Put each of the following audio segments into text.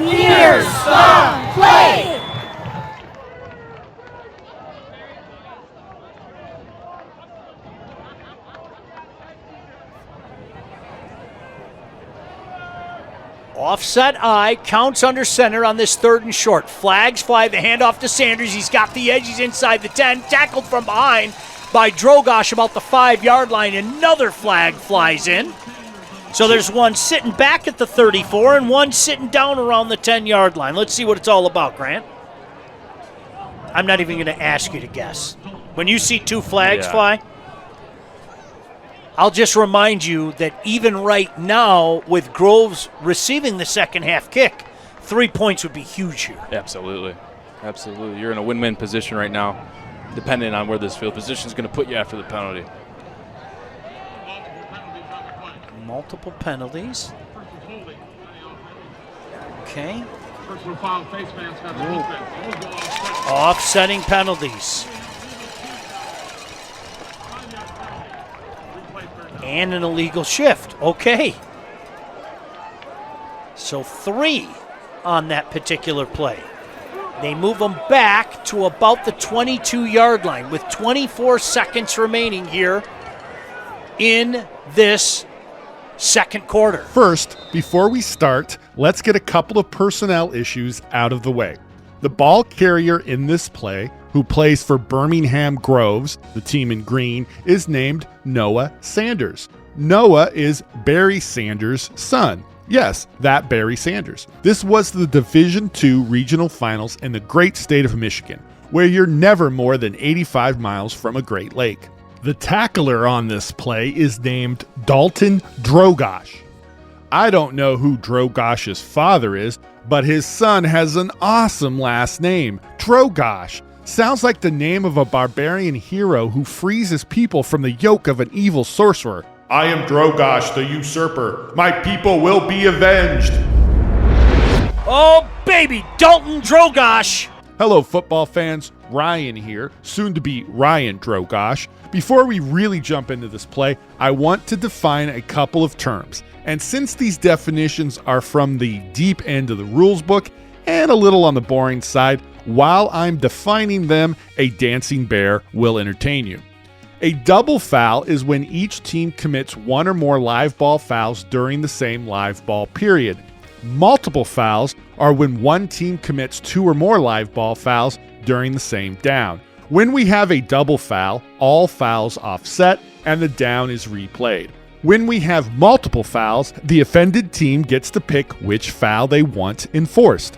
Here's the play! Offset I, counts under center on this 3rd and short. Flags fly, the handoff to Sanders. He's got the edge, he's inside the 10. Tackled from behind by Drogosh about the 5-yard line. Another flag flies in. So there's one sitting back at the 34 and one sitting down around the 10-yard line. Let's see what it's all about, Grant. I'm not even going to ask you to guess. When you see 2 flags fly, I'll just remind you that even right now, with Groves receiving the second half kick, 3 points would be huge here. Absolutely. Absolutely. You're in a win-win position right now, depending on where this field position is going to put you after the penalty. Multiple penalties. Okay. Offsetting penalties. And an illegal shift. Okay. So 3 on that particular play. They move them back to about the 22-yard line with 24 seconds remaining here in this second quarter. First, before we start, let's get a couple of personnel issues out of the way. The ball carrier in this play, who plays for Birmingham Groves, the team in green, is named Noah Sanders. Noah is Barry Sanders' son. Yes, that Barry Sanders. This was the Division II regional finals in the great state of Michigan, where you're never more than 85 miles from a Great Lake. The tackler on this play is named Dalton Drogosh. I don't know who Drogosh's father is, but his son has an awesome last name, Drogosh. Sounds like the name of a barbarian hero who frees his people from the yoke of an evil sorcerer. I am Drogosh the usurper. My people will be avenged. Oh, baby, Dalton Drogosh. Hello, football fans. Ryan here, soon to be Ryan Drogosh. Before we really jump into this play, I want to define a couple of terms. And since these definitions are from the deep end of the rules book and a little on the boring side, while I'm defining them, a dancing bear will entertain you. A double foul is when each team commits 1 or more live ball fouls during the same live ball period. Multiple fouls are when one team commits 2 or more live ball fouls during the same down. When we have a double foul, all fouls offset and the down is replayed. When we have multiple fouls, the offended team gets to pick which foul they want enforced.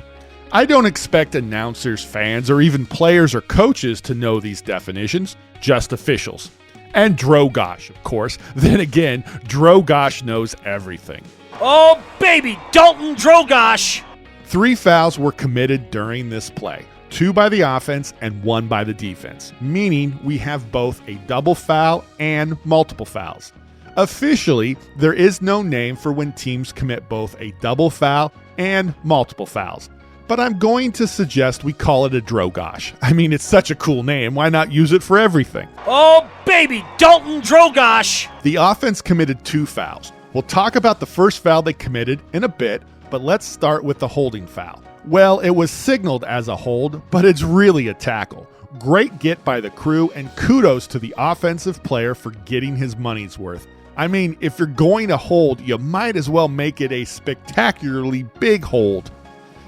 I don't expect announcers, fans, or even players or coaches to know these definitions, just officials. And Drogosh, of course. Then again, Drogosh knows everything. Oh, baby, Dalton Drogosh. 3 fouls were committed during this play, 2 by the offense and 1 by the defense, meaning we have both a double foul and multiple fouls. Officially, there is no name for when teams commit both a double foul and multiple fouls. But I'm going to suggest we call it a Drogosh. I mean, it's such a cool name. Why not use it for everything? Oh, baby, Dalton Drogosh. The offense committed 2 fouls. We'll talk about the first foul they committed in a bit, but let's start with the holding foul. Well, it was signaled as a hold, but it's really a tackle. Great get by the crew, and kudos to the offensive player for getting his money's worth. I mean, if you're going to hold, you might as well make it a spectacularly big hold.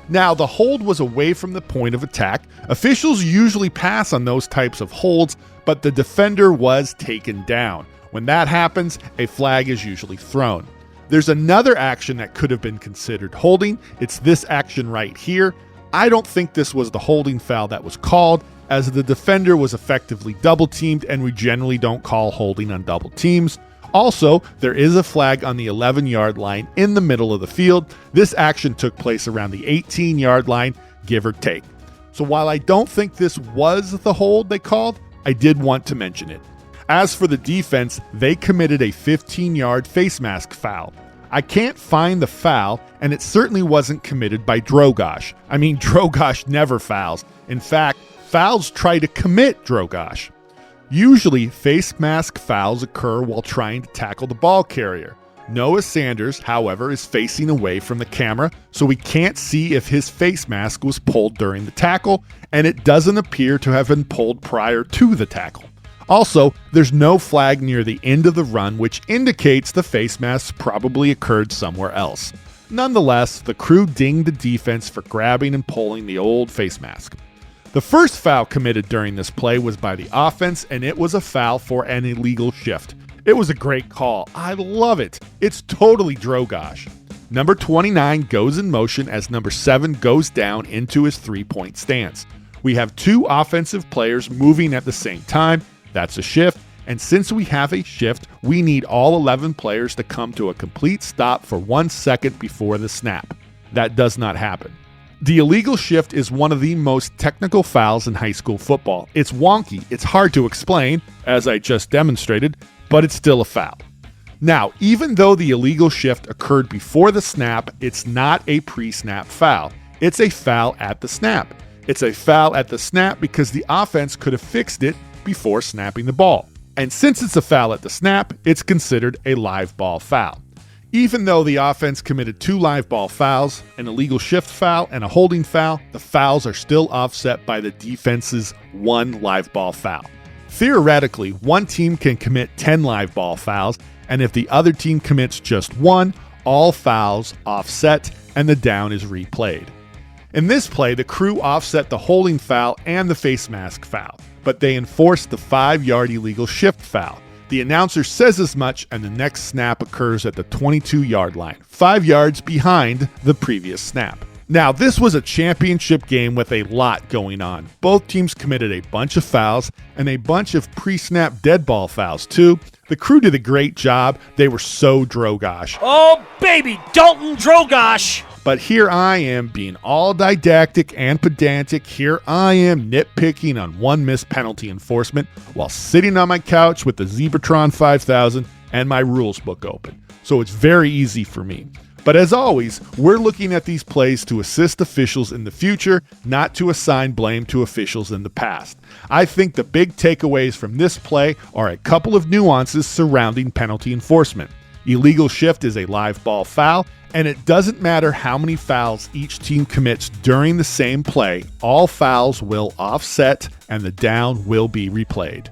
Now, the hold was away from the point of attack. Officials usually pass on those types of holds, but the defender was taken down. When that happens, a flag is usually thrown. There's another action that could have been considered holding. It's this action right here. I don't think this was the holding foul that was called, as the defender was effectively double-teamed, and we generally don't call holding on double teams. Also, there is a flag on the 11-yard line in the middle of the field. This action took place around the 18-yard line, give or take. So while I don't think this was the hold they called, I did want to mention it. As for the defense, they committed a 15-yard face mask foul. I can't find the foul, and it certainly wasn't committed by Drogosh. I mean, Drogosh never fouls. In fact, fouls try to commit Drogosh. Usually, face mask fouls occur while trying to tackle the ball carrier. Noah Sanders, however, is facing away from the camera, so we can't see if his face mask was pulled during the tackle, and it doesn't appear to have been pulled prior to the tackle. Also, there's no flag near the end of the run, which indicates the face mask probably occurred somewhere else. Nonetheless, the crew dinged the defense for grabbing and pulling the old face mask. The first foul committed during this play was by the offense, and it was a foul for an illegal shift. It was a great call. I love it. It's totally Drogosh. Number 29 goes in motion as number 7 goes down into his three-point stance. We have 2 offensive players moving at the same time. That's a shift. And since we have a shift, we need all 11 players to come to a complete stop for 1 second before the snap. That does not happen. The illegal shift is one of the most technical fouls in high school football. It's wonky, it's hard to explain, as I just demonstrated, but it's still a foul. Now, even though the illegal shift occurred before the snap, it's not a pre-snap foul. It's a foul at the snap. It's a foul at the snap because the offense could have fixed it before snapping the ball. And since it's a foul at the snap, it's considered a live ball foul. Even though the offense committed 2 live ball fouls, an illegal shift foul, and a holding foul, the fouls are still offset by the defense's 1 live ball foul. Theoretically, one team can commit 10 live ball fouls, and if the other team commits just 1, all fouls offset and the down is replayed. In this play, the crew offset the holding foul and the face mask foul, but they enforced the 5-yard illegal shift foul. The announcer says as much, and the next snap occurs at the 22-yard line, 5 yards behind the previous snap. Now, this was a championship game with a lot going on. Both teams committed a bunch of fouls and a bunch of pre-snap dead ball fouls, too. The crew did a great job. They were so Drogosh. Oh, baby, Dalton Drogosh! But here I am being all didactic and pedantic. Here I am nitpicking on one missed penalty enforcement while sitting on my couch with the Zebratron 5000 and my rules book open. So it's very easy for me. But as always, we're looking at these plays to assist officials in the future, not to assign blame to officials in the past. I think the big takeaways from this play are a couple of nuances surrounding penalty enforcement. Illegal shift is a live ball foul, and it doesn't matter how many fouls each team commits during the same play, all fouls will offset and the down will be replayed.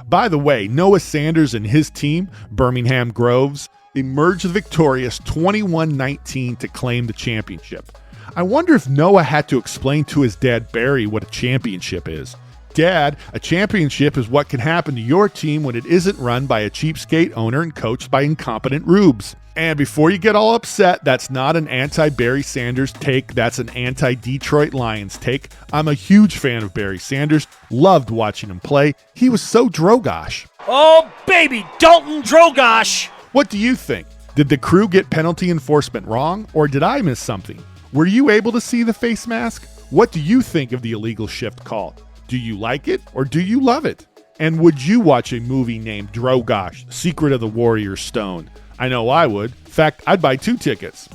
By the way, Noah Sanders and his team, Birmingham Groves, emerged victorious 21-19 to claim the championship. I wonder if Noah had to explain to his dad Barry what a championship is. Dad, a championship is what can happen to your team when it isn't run by a cheapskate owner and coached by incompetent rubes. And before you get all upset, that's not an anti-Barry Sanders take, that's an anti-Detroit Lions take. I'm a huge fan of Barry Sanders, loved watching him play. He was so Drogosh. Oh, baby, Dalton Drogosh! What do you think? Did the crew get penalty enforcement wrong, or did I miss something? Were you able to see the face mask? What do you think of the illegal shift call? Do you like it, or do you love it? And would you watch a movie named Drogosh, Secret of the Warrior Stone? I know I would. In fact, I'd buy 2 tickets.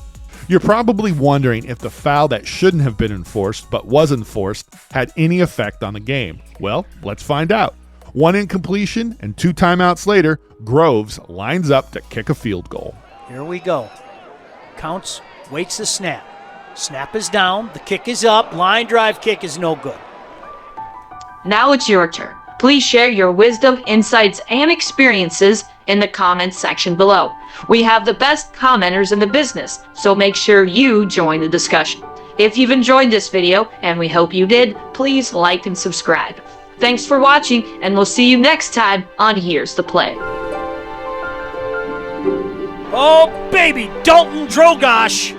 You're probably wondering if the foul that shouldn't have been enforced, but was enforced, had any effect on the game. Well, let's find out. 1 incompletion and 2 timeouts later, Groves lines up to kick a field goal. Here we go. Counts, waits the snap. Snap is down, the kick is up, line drive kick is no good. Now it's your turn. Please share your wisdom, insights, and experiences in the comments section below. We have the best commenters in the business, so make sure you join the discussion. If you've enjoyed this video, and we hope you did, please like and subscribe. Thanks for watching, and we'll see you next time on Here's the Play. Oh, baby, Dalton Drogosh!